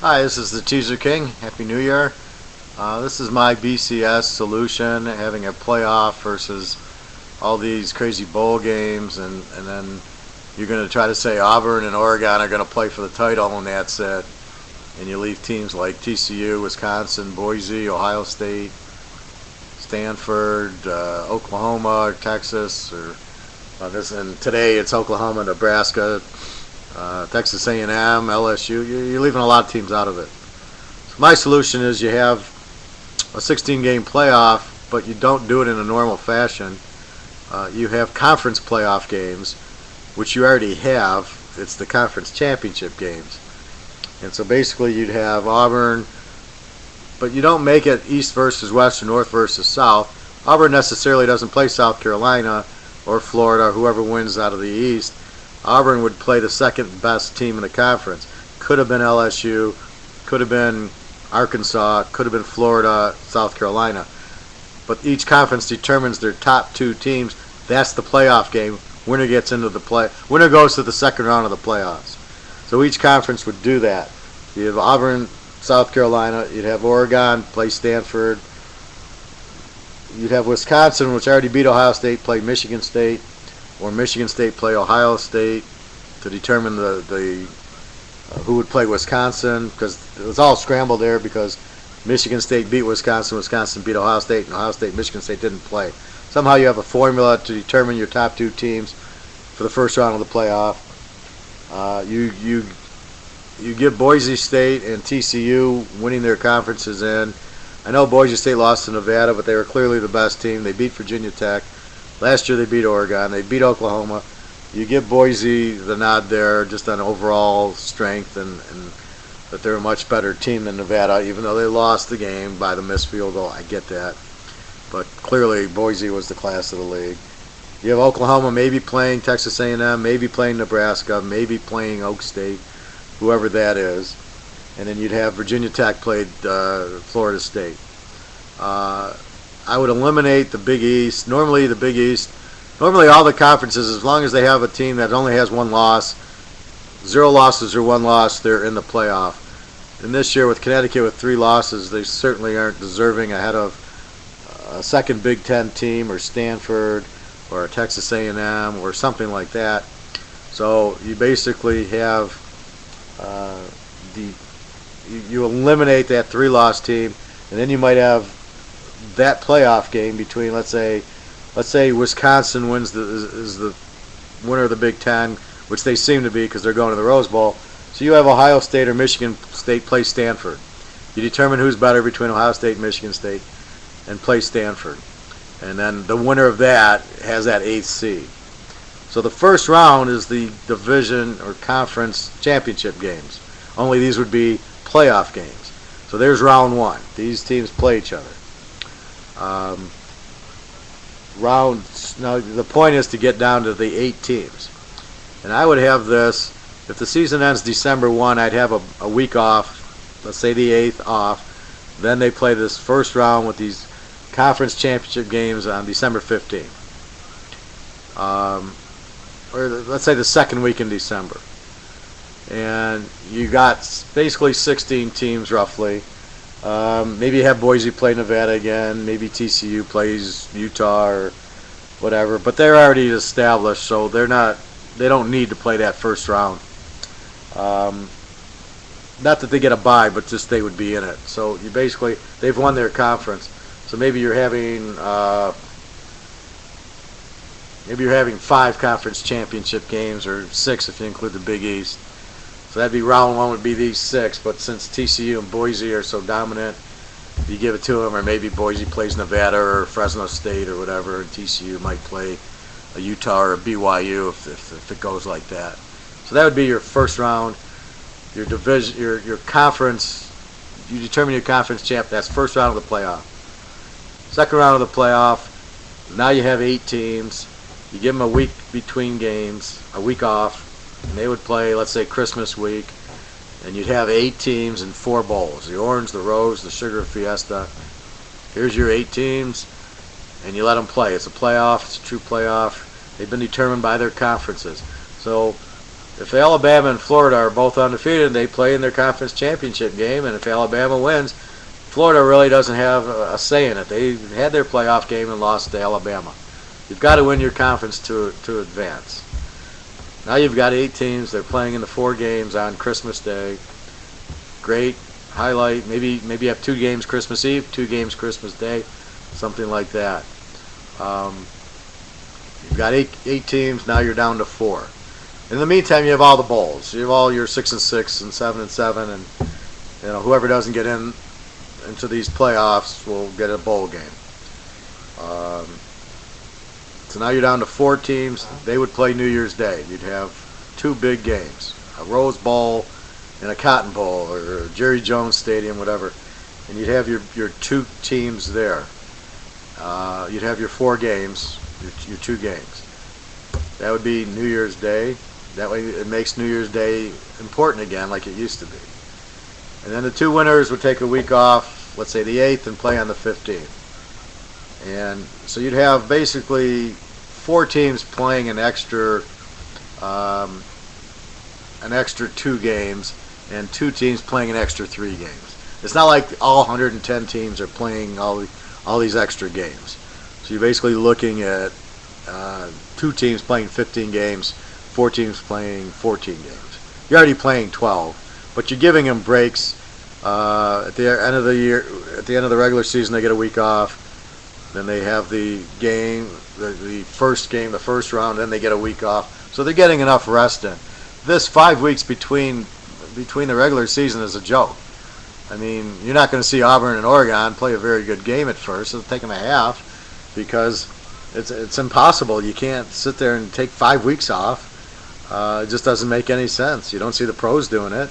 Hi, this is the Teaserking. Happy New Year. This is my BCS solution, having a playoff versus all these crazy bowl games, and then you're going to try to say Auburn and Oregon are going to play for the title, and that's it. And you leave teams like TCU, Wisconsin, Boise, Ohio State, Stanford, Oklahoma, or Texas, or this. And today it's Oklahoma, Nebraska, Texas A&M, LSU. You're leaving a lot of teams out of it. So my solution is you have a 16-game playoff, but you don't do it in a normal fashion. You have conference playoff games, which you already have. It's the conference championship games. And so basically you'd have Auburn, but you don't make it East versus West or North versus South. Auburn necessarily doesn't play South Carolina or Florida, whoever wins out of the East. Auburn would play the second best team in the conference. Could have been LSU, could have been Arkansas, could have been Florida, South Carolina. But each conference determines their top two teams. That's the playoff game. Winner gets into the play. Winner goes to the second round of the playoffs. So each conference would do that. You have Auburn, South Carolina. You'd have Oregon play Stanford. You'd have Wisconsin, which already beat Ohio State, play Michigan State, or Michigan State play Ohio State to determine the who would play Wisconsin, because it was all scrambled there because Michigan State beat Wisconsin, Wisconsin beat Ohio State, and Ohio State, Michigan State didn't play. Somehow you have a formula to determine your top two teams for the first round of the playoff. You give Boise State and TCU winning their conferences in. I know Boise State lost to Nevada, but they were clearly the best team. They beat Virginia Tech. Last year they beat Oregon. They beat Oklahoma. You give Boise the nod there just on overall strength and that they're a much better team than Nevada, even though they lost the game by the missed field goal. I get that. But clearly Boise was the class of the league. You have Oklahoma maybe playing Texas A&M, maybe playing Nebraska, maybe playing Oak State, whoever that is. And then you'd have Virginia Tech played Florida State. I would eliminate the Big East. Normally all the conferences, as long as they have a team that only has one loss, 0 losses or 1 loss, they're in the playoff. And this year with Connecticut with 3 losses, they certainly aren't deserving ahead of a second Big Ten team or Stanford or Texas A&M or something like that. So you basically have you eliminate that 3-loss team, and then you might have that playoff game between, let's say Wisconsin is the winner of the Big Ten, which they seem to be because they're going to the Rose Bowl. So you have Ohio State or Michigan State play Stanford. You determine who's better between Ohio State and Michigan State and play Stanford. And then the winner of that has that 8th seed. So the first round is the division or conference championship games. Only these would be playoff games. So there's round 1. These teams play each other. Now the point is to get down to the 8 teams. And I would have this, if the season ends December 1, I'd have a week off, let's say the 8th off. Then they play this first round with these conference championship games on December 15th. Or let's say the second week in December. And you got basically 16 teams roughly. Maybe you have Boise play Nevada again. Maybe TCU plays Utah or whatever. But they're already established, so they don't need to play that first round. Not that they get a bye, but just they would be in it. So you basically, they've won their conference. So maybe you're having 5 conference championship games, or 6 if you include the Big East. So that'd be round 1 would be these 6, but since TCU and Boise are so dominant, you give it to them, or maybe Boise plays Nevada or Fresno State or whatever, and TCU might play a Utah or a BYU if it goes like that. So that would be your first round. Your division, your conference, you determine your conference champ. That's first round of the playoff. Second round of the playoff, now you have 8 teams. You give them a week between games, a week off. And they would play, let's say, Christmas week, and you'd have 8 teams in 4 bowls: the Orange, the Rose, the Sugar, Fiesta. Here's your 8 teams, and you let them play. It's a playoff. It's a true playoff. They've been determined by their conferences. So if Alabama and Florida are both undefeated, they play in their conference championship game, and if Alabama wins, Florida really doesn't have a say in it. They had their playoff game and lost to Alabama. You've got to win your conference to advance. Now you've got 8 teams. They're playing in the 4 games on Christmas Day. Great highlight. Maybe you have 2 games Christmas Eve, 2 games Christmas Day, something like that. You've got 8 teams. Now you're down to 4. In the meantime, you have all the bowls. You have all your 6-6 and 7-7, and whoever doesn't get into these playoffs will get a bowl game. So now you're down to 4 teams. They would play New Year's Day. You'd have 2 big games, a Rose Bowl and a Cotton Bowl, or Jerry Jones Stadium, whatever. And you'd have your 2 teams there. You'd have your 4 games, your 2 games. That would be New Year's Day. That way it makes New Year's Day important again like it used to be. And then the 2 winners would take a week off, let's say the 8th, and play on the 15th. And so you'd have basically 4 teams playing an extra 2 games, and 2 teams playing an extra 3 games. It's not like all 110 teams are playing all these extra games. So you're basically looking at 2 teams playing 15 games, 4 teams playing 14 games. You're already playing 12, but you're giving them breaks. At the end of the year, at the end of the regular season, they get a week off. Then they have the game, the first game, the first round. Then they get a week off. So they're getting enough rest in. This 5 weeks between the regular season is a joke. I mean, you're not going to see Auburn and Oregon play a very good game at first. It'll take them a half because it's impossible. You can't sit there and take 5 weeks off. It just doesn't make any sense. You don't see the pros doing it.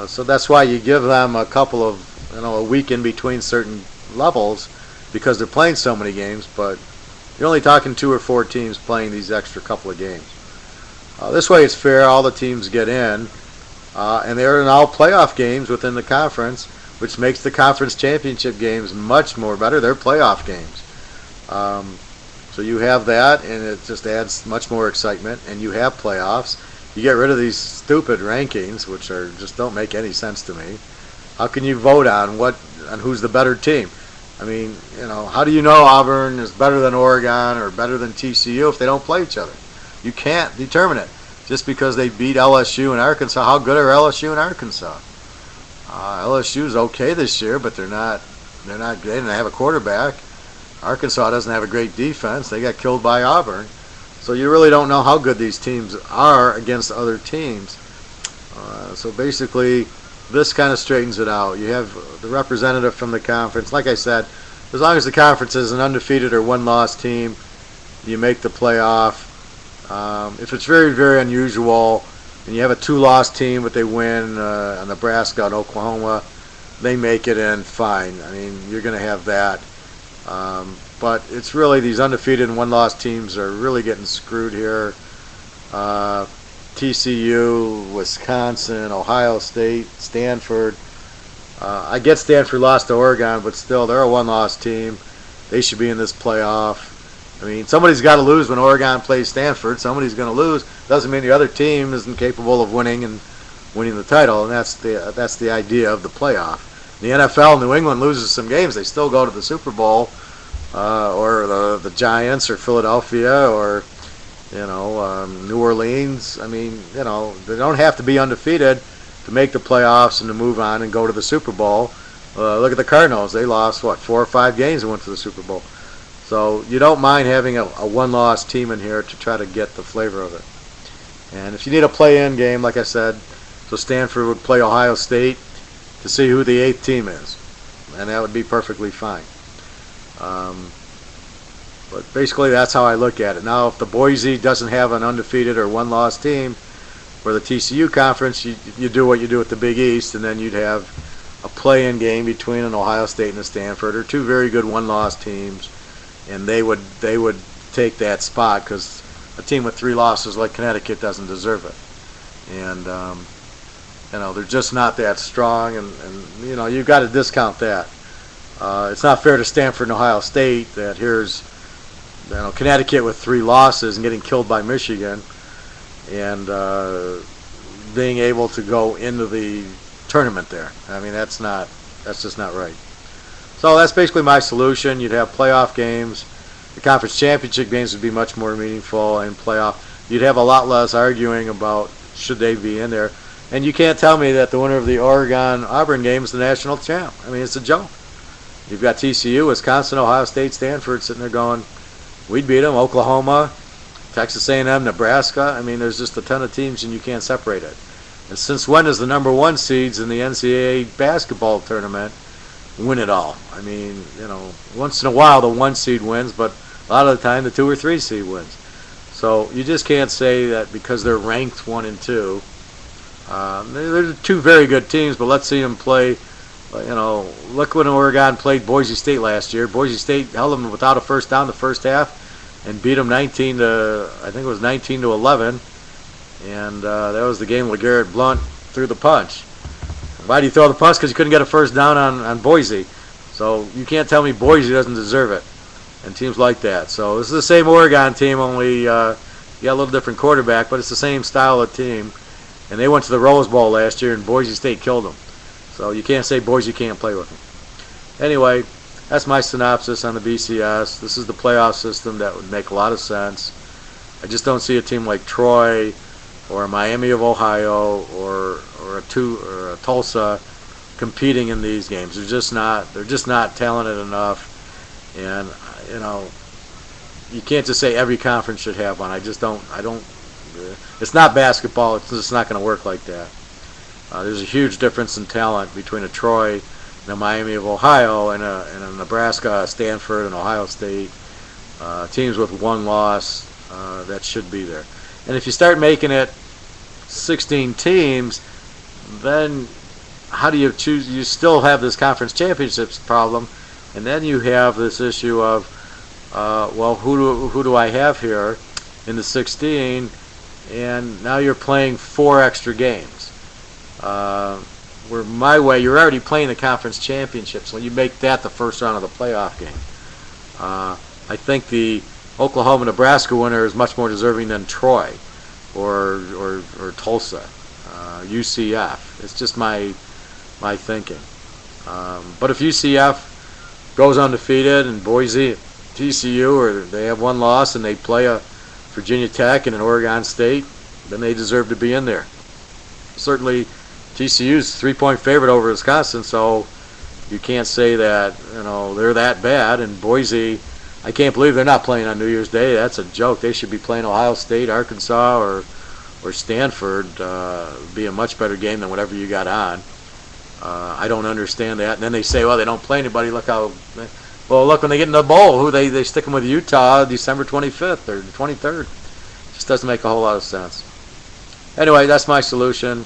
So that's why you give them a couple of, a week in between certain levels because they're playing so many games, but you're only talking 2 or 4 teams playing these extra couple of games. This way it's fair. All the teams get in, and they're in all playoff games within the conference, which makes the conference championship games much more better. They're playoff games. So you have that, and it just adds much more excitement, and you have playoffs. You get rid of these stupid rankings, which just don't make any sense to me. How can you vote on who's the better team? I mean, how do you know Auburn is better than Oregon or better than TCU if they don't play each other? You can't determine it just because they beat LSU and Arkansas. How good are LSU and Arkansas? LSU's okay this year, but they're not. They didn't have a quarterback. Arkansas doesn't have a great defense. They got killed by Auburn. So you really don't know how good these teams are against other teams. So basically, this kind of straightens it out. You have the representative from the conference. Like I said, as long as the conference is an undefeated or one-loss team, you make the playoff. If it's very, very unusual, and you have a 2-loss team but they win, Nebraska and Oklahoma, they make it in, fine. I mean, you're going to have that. But it's really these undefeated and one-loss teams are really getting screwed here. TCU, Wisconsin, Ohio State, Stanford. I get Stanford lost to Oregon, but still, they're a one-loss team. They should be in this playoff. I mean, somebody's got to lose when Oregon plays Stanford. Somebody's going to lose. Doesn't mean the other team isn't capable of winning the title, and that's the idea of the playoff. The NFL, New England loses some games, they still go to the Super Bowl, or the Giants, or Philadelphia, or New Orleans. I mean, they don't have to be undefeated to make the playoffs and to move on and go to the Super Bowl. Look at the Cardinals; they lost 4 or 5 games and went to the Super Bowl. So you don't mind having a one-loss team in here to try to get the flavor of it. And if you need a play-in game, like I said, so Stanford would play Ohio State to see who the 8th team is, and that would be perfectly fine. But basically, that's how I look at it. Now, if the Boise doesn't have an undefeated or one-loss team for the TCU conference, you do what you do with the Big East, and then you'd have a play-in game between an Ohio State and a Stanford, or 2 very good one-loss teams, and they would take that spot because a team with 3 losses like Connecticut doesn't deserve it. And they're just not that strong, and you've got to discount that. It's not fair to Stanford and Ohio State that here's Connecticut with 3 losses and getting killed by Michigan. and being able to go into the tournament there. I mean, that's just not right. So that's basically my solution. You'd have playoff games. The conference championship games would be much more meaningful in playoff. You'd have a lot less arguing about should they be in there. And you can't tell me that the winner of the Oregon-Auburn game is the national champ. I mean, it's a joke. You've got TCU, Wisconsin, Ohio State, Stanford sitting there going, we'd beat them, Oklahoma, Texas A&M, Nebraska. I mean, there's just a ton of teams, and you can't separate it. And since when does the number one seeds in the NCAA basketball tournament win it all? I mean, once in a while the one seed wins, but a lot of the time the 2 or 3 seed wins. So you just can't say that because they're ranked 1 and 2. They're 2 very good teams, but let's see them play. Look when Oregon played Boise State last year. Boise State held them without a first down the first half and beat them 19 to 11. And that was the game where Garrett Blunt threw the punch. Why do you throw the punch? Because you couldn't get a first down on Boise. So you can't tell me Boise doesn't deserve it. And teams like that. So this is the same Oregon team, only you got a little different quarterback, but it's the same style of team. And they went to the Rose Bowl last year, and Boise State killed them. So you can't say Boise can't play with them. Anyway, that's my synopsis on the BCS. This is the playoff system that would make a lot of sense. I just don't see a team like Troy or Miami of Ohio or a Tulsa competing in these games. They're just not talented enough. And you can't just say every conference should have one. I don't. It's not basketball. It's just not going to work like that. There's a huge difference in talent between a Troy and a Miami of Ohio and a Nebraska, a Stanford, and Ohio State. Teams with 1 loss that should be there. And if you start making it 16 teams, then how do you choose? You still have this conference championships problem, and then you have this issue of, well, who do I have here in the 16? And now you're playing 4 extra games. Where my way, you're already playing the conference championships, so you make that the first round of the playoff game. I think the Oklahoma-Nebraska winner is much more deserving than Troy or Tulsa, UCF. It's just my thinking. But if UCF goes undefeated and Boise, TCU, or they have 1 loss and they play a Virginia Tech and an Oregon State, then they deserve to be in there. Certainly, TCU's 3-point favorite over Wisconsin, so you can't say that they're that bad. And Boise, I can't believe they're not playing on New Year's Day. That's a joke. They should be playing Ohio State, Arkansas, or Stanford. Be a much better game than whatever you got on. I don't understand that. And then they say, well, they don't play anybody. Look when they get in the bowl, who they stick them with Utah December 25th or 23rd. Just doesn't make a whole lot of sense. Anyway, that's my solution.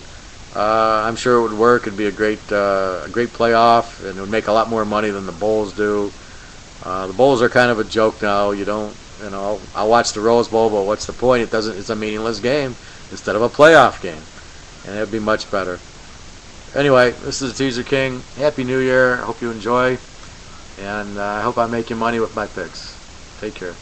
I'm sure it would work. It'd be a great playoff, and it would make a lot more money than the bowls do. The bowls are kind of a joke now. I'll watch the Rose Bowl, but what's the point? It's a meaningless game instead of a playoff game, and it'd be much better. Anyway, this is the Teaser King. Happy New Year. I hope you enjoy, and I hope I'm making money with my picks. Take care.